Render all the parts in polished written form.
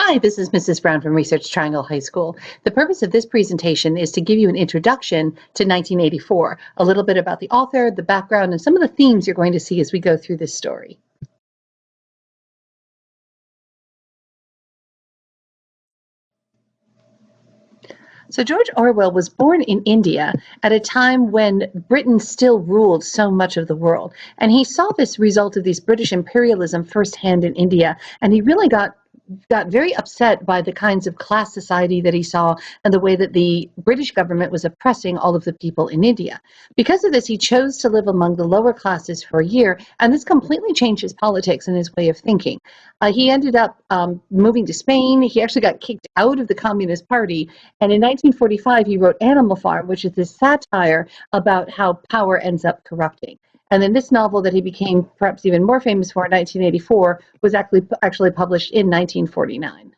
Hi, this is Mrs. Brown from Research Triangle High School. The purpose of this presentation is to give you an introduction to 1984, a little bit about the author, the background, and some of the themes you're going to see as we go through this story. So George Orwell was born in India at a time when Britain still ruled so much of the world. And he saw this result of these British imperialism firsthand in India, and he really got very upset by the kinds of class society that he saw and the way that the British government was oppressing all of the people in India. Because of this, he chose to live among the lower classes for a year, and this completely changed his politics and his way of thinking. He ended up moving to Spain. He actually got kicked out of the Communist Party, and in 1945 he wrote Animal Farm, which is this satire about how power ends up corrupting. And then this novel that he became perhaps even more famous for in 1984 was actually published in 1949.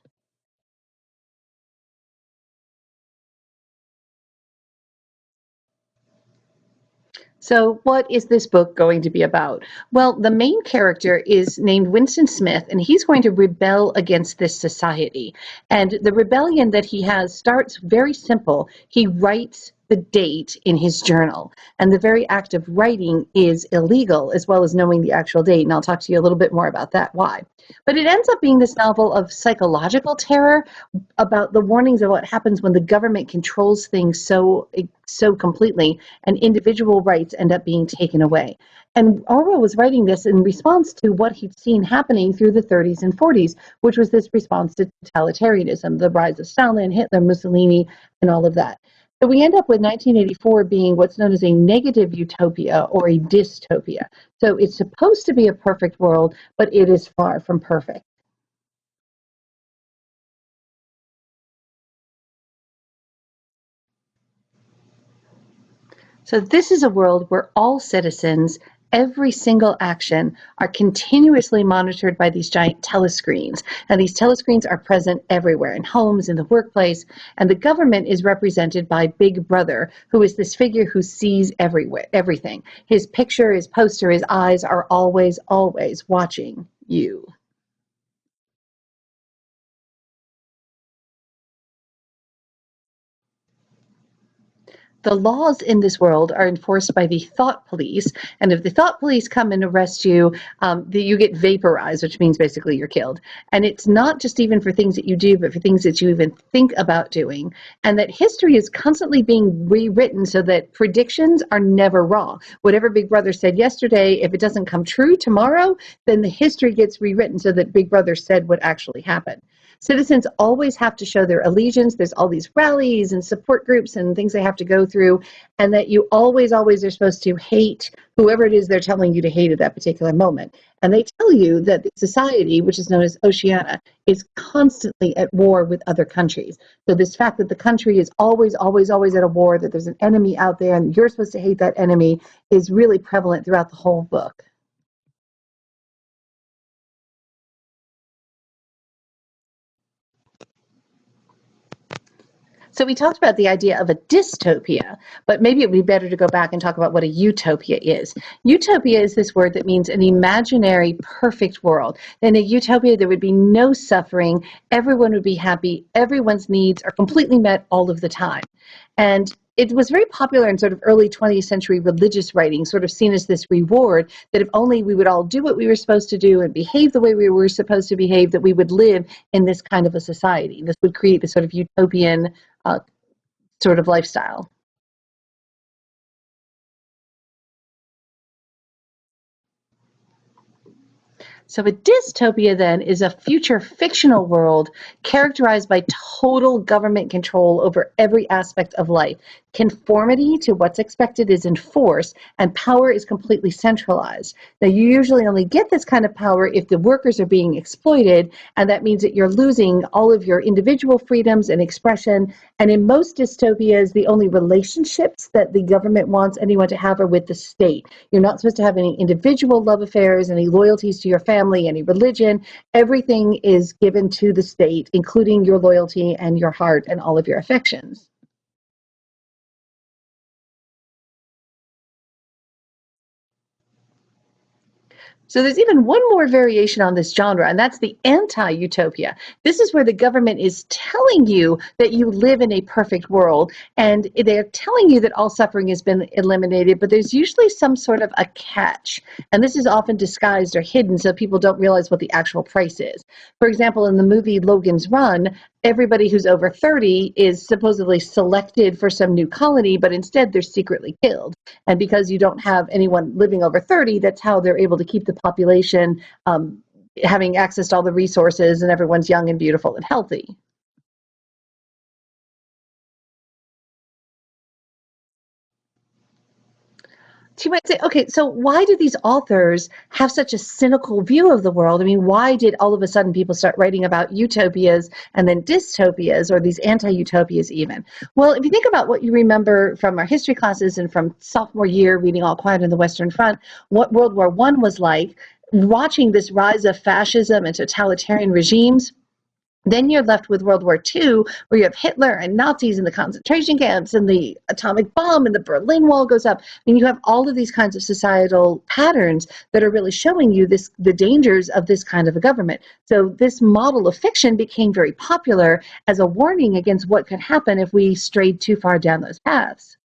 So what is this book going to be about? Well, the main character is named Winston Smith, and he's going to rebel against this society. And the rebellion that he has starts very simple. He writes the date in his journal, and the very act of writing is illegal, as well as knowing the actual date, and I'll talk to you a little bit more about that, why. But it ends up being this novel of psychological terror about the warnings of what happens when the government controls things so completely, and individual rights end up being taken away. And Orwell was writing this in response to what he'd seen happening through the 30s and 40s, which was this response to totalitarianism, the rise of Stalin, Hitler, Mussolini, and all of that. So we end up with 1984 being what's known as a negative utopia or a dystopia. So it's supposed to be a perfect world, but it is far from perfect. So this is a world where all citizens, every single action, are continuously monitored by these giant telescreens. And these telescreens are present everywhere, in homes, in the workplace. And the government is represented by Big Brother, who is this figure who sees everything. His picture, his poster, his eyes are always, always watching you. The laws in this world are enforced by the thought police, and if the thought police come and arrest you, you get vaporized, which means basically you're killed. And it's not just even for things that you do, but for things that you even think about doing. And that history is constantly being rewritten so that predictions are never wrong. Whatever Big Brother said yesterday, if it doesn't come true tomorrow, then the history gets rewritten so that Big Brother said what actually happened. Citizens always have to show their allegiance. There's all these rallies and support groups and things they have to go through, and that you always, always are supposed to hate whoever it is they're telling you to hate at that particular moment. And they tell you that the society, which is known as Oceania, is constantly at war with other countries. So this fact that the country is always, always, always at a war, that there's an enemy out there and you're supposed to hate that enemy, is really prevalent throughout the whole book. So we talked about the idea of a dystopia, but maybe it would be better to go back and talk about what a utopia is. Utopia is this word that means an imaginary perfect world. In a utopia, there would be no suffering, everyone would be happy, everyone's needs are completely met all of the time. And it was very popular in sort of early 20th century religious writing, sort of seen as this reward that if only we would all do what we were supposed to do and behave the way we were supposed to behave, that we would live in this kind of a society. This would create this sort of utopian uh, sort of lifestyle. So a dystopia then is a future fictional world characterized by total government control over every aspect of life. Conformity to what's expected is enforced, and power is completely centralized. Now, you usually only get this kind of power if the workers are being exploited, and that means that you're losing all of your individual freedoms and expression. And in most dystopias, the only relationships that the government wants anyone to have are with the state. You're not supposed to have any individual love affairs, any loyalties to your family, any religion. Everything is given to the state, including your loyalty and your heart and all of your affections. So there's even one more variation on this genre, and that's the anti-utopia. This is where the government is telling you that you live in a perfect world, and they're telling you that all suffering has been eliminated, but there's usually some sort of a catch. And this is often disguised or hidden so people don't realize what the actual price is. For example, in the movie Logan's Run, everybody who's over 30 is supposedly selected for some new colony, but instead they're secretly killed. And because you don't have anyone living over 30, that's how they're able to keep the population having access to all the resources, and everyone's young and beautiful and healthy. So you might say, okay, so why do these authors have such a cynical view of the world? I mean, why did all of a sudden people start writing about utopias and then dystopias, or these anti-utopias even? Well, if you think about what you remember from our history classes and from sophomore year reading All Quiet on the Western Front, what World War I was like, watching this rise of fascism and totalitarian regimes, then you're left with World War II, where you have Hitler and Nazis and the concentration camps and the atomic bomb and the Berlin Wall goes up. I mean, you have all of these kinds of societal patterns that are really showing you the dangers of this kind of a government. So this model of fiction became very popular as a warning against what could happen if we strayed too far down those paths.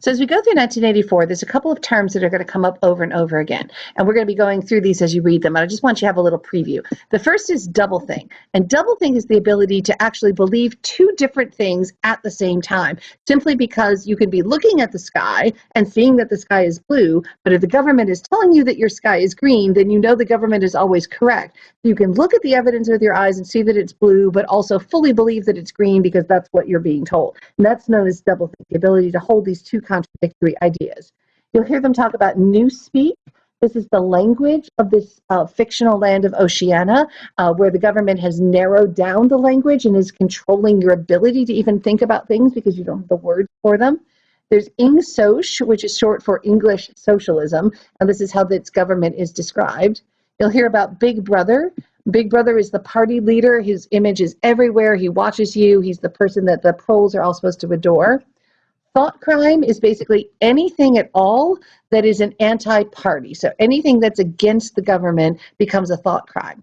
So as we go through 1984, there's a couple of terms that are going to come up over and over again. And we're going to be going through these as you read them. And I just want you to have a little preview. The first is doublethink. And doublethink is the ability to actually believe two different things at the same time, simply because you can be looking at the sky and seeing that the sky is blue, but if the government is telling you that your sky is green, then you know the government is always correct. You can look at the evidence with your eyes and see that it's blue, but also fully believe that it's green because that's what you're being told. And that's known as doublethink, the ability to hold these two contradictory ideas. You'll hear them talk about newspeak. This is the language of this fictional land of Oceania, where the government has narrowed down the language and is controlling your ability to even think about things because you don't have the words for them. There's Ingsoc, which is short for English socialism, and this is how its government is described. You'll hear about Big Brother. Big Brother is the party leader. His image is everywhere. He watches you. He's the person that the proles are all supposed to adore. Thought crime is basically anything at all that is an anti-party. So anything that's against the government becomes a thought crime.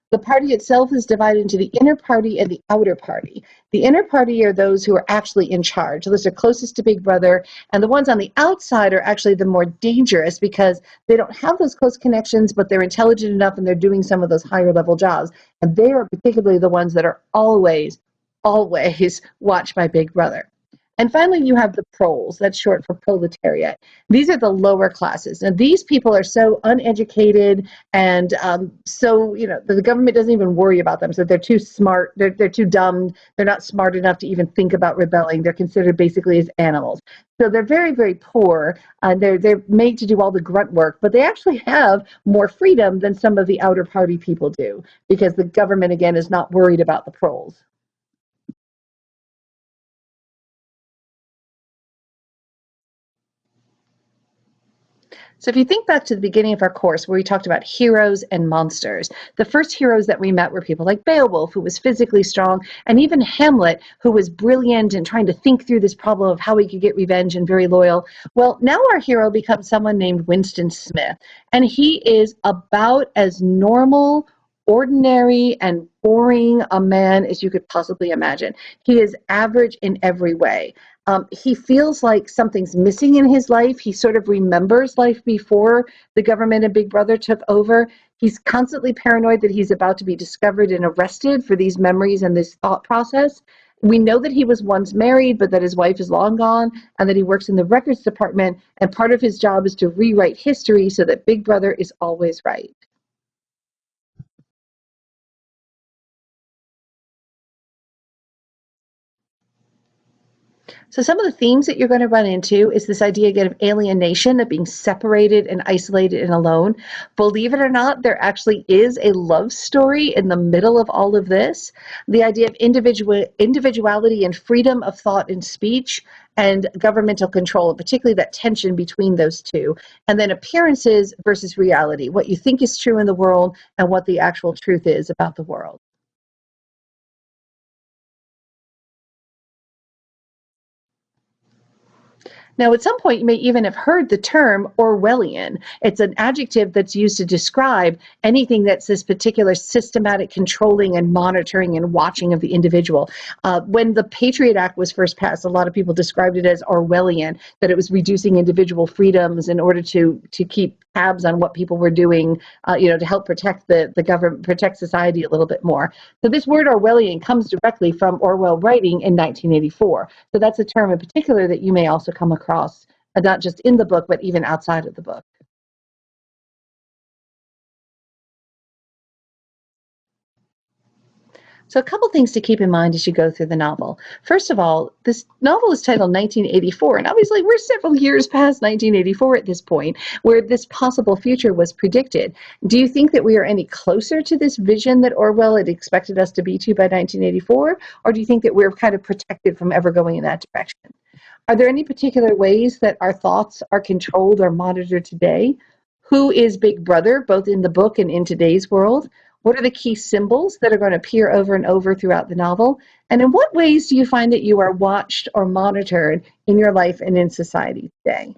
The party itself is divided into the inner party and the outer party. The inner party are those who are actually in charge. Those are closest to Big Brother, and the ones on the outside are actually the more dangerous because they don't have those close connections, but they're intelligent enough and they're doing some of those higher level jobs. And they are particularly the ones that are always watched by Big Brother. And finally, you have the proles. That's short for proletariat. These are the lower classes. And these people are so uneducated and so, the government doesn't even worry about them. So they're too smart. They're too dumb. They're not smart enough to even think about rebelling. They're considered basically as animals. So they're very, very poor. They're made to do all the grunt work, but they actually have more freedom than some of the outer party people do because the government, again, is not worried about the proles. So if you think back to the beginning of our course where we talked about heroes and monsters, the first heroes that we met were people like Beowulf, who was physically strong, and even Hamlet, who was brilliant and trying to think through this problem of how he could get revenge and very loyal. Well, now our hero becomes someone named Winston Smith, and he is about as normal, ordinary, and boring a man as you could possibly imagine. He is average in every way. He feels like something's missing in his life. He sort of remembers life before the government and Big Brother took over. He's constantly paranoid that he's about to be discovered and arrested for these memories and this thought process. We know that he was once married, but that his wife is long gone, and that he works in the records department, and part of his job is to rewrite history so that Big Brother is always right. So some of the themes that you're going to run into is this idea again of alienation, of being separated and isolated and alone. Believe it or not, there actually is a love story in the middle of all of this. The idea of individuality and freedom of thought and speech and governmental control, particularly that tension between those two. And then appearances versus reality, what you think is true in the world and what the actual truth is about the world. Now, at some point, you may even have heard the term Orwellian. It's an adjective that's used to describe anything that's this particular systematic controlling and monitoring and watching of the individual. When the Patriot Act was first passed, a lot of people described it as Orwellian, that it was reducing individual freedoms in order to keep tabs on what people were doing, to help protect the government, protect society a little bit more. So this word Orwellian comes directly from Orwell writing in 1984. So that's a term in particular that you may also come across, not just in the book, but even outside of the book. So a couple things to keep in mind as you go through the novel. First of all, this novel is titled 1984, and obviously we're several years past 1984 at this point, where this possible future was predicted. Do you think that we are any closer to this vision that Orwell had expected us to be to by 1984, or do you think that we're kind of protected from ever going in that direction? Are there any particular ways that our thoughts are controlled or monitored today? Who is Big Brother, both in the book and in today's world? What are the key symbols that are going to appear over and over throughout the novel? And in what ways do you find that you are watched or monitored in your life and in society today?